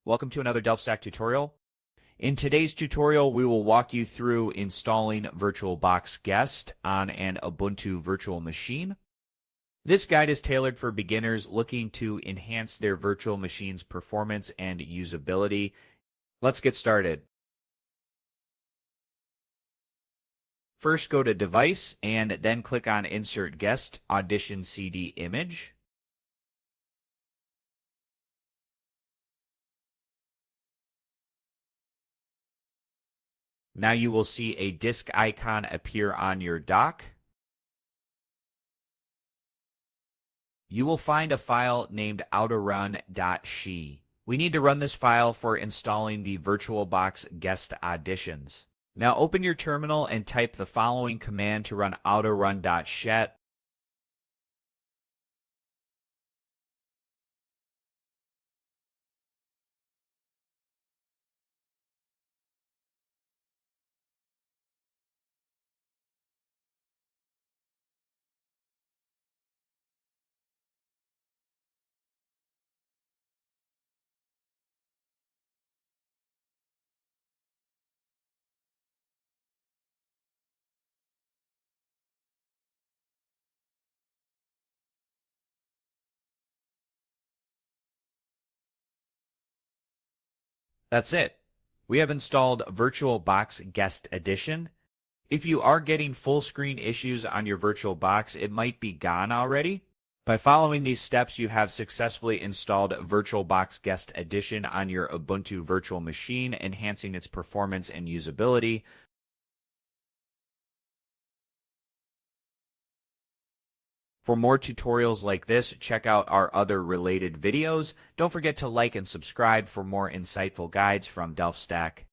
Welcome to another DelphStack tutorial. In today's tutorial, we will walk you through installing VirtualBox Guest on an Ubuntu virtual machine. This guide is tailored for beginners looking to enhance their virtual machine's performance and usability. Let's get started. First, go to Device and then click on Insert Guest Audition CD Image. Now you will see a disk icon appear on your dock. You will find a file named outorun.she. We need to run this file for installing the VirtualBox Guest Additions. Now open your terminal and type the following command to run outorun.shet. That's it. We have installed VirtualBox Guest Edition. If you are getting full screen issues on your VirtualBox, it might be gone already. By following these steps, you have successfully installed VirtualBox Guest Edition on your Ubuntu virtual machine, enhancing its performance and usability. For more tutorials like this, check out our other related videos. Don't forget to like and subscribe for more insightful guides from DelphStack.